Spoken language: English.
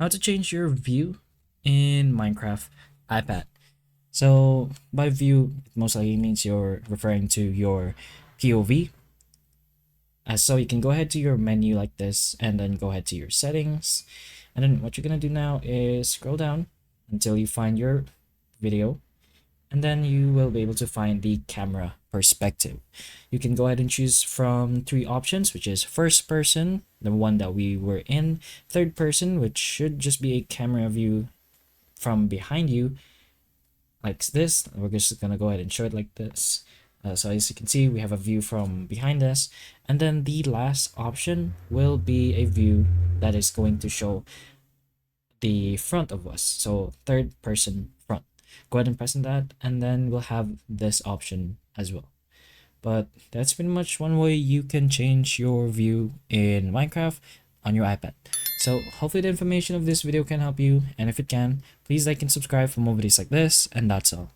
how to change your view in Minecraft iPad. So by view, it most likely means you're referring to your POV. So you can go ahead to your menu like this and then go ahead to your settings. And then what you're gonna do now is scroll down until you find your video, and then you will be able to find the camera perspective. You can go ahead and choose from three options, which is first person, the one that we were in, third person, which should just be a camera view from behind you, like this. We're just gonna go ahead and show it like this. So as you can see, we have a view from behind us, and then the last option will be a view that is going to show the front of us, so third person front. Go ahead and press on that, and then we'll have this option as well. But that's pretty much one way you can change your view in Minecraft on your iPad. So hopefully the information of this video can help you, and if it can, please like and subscribe for more videos like this, and that's all.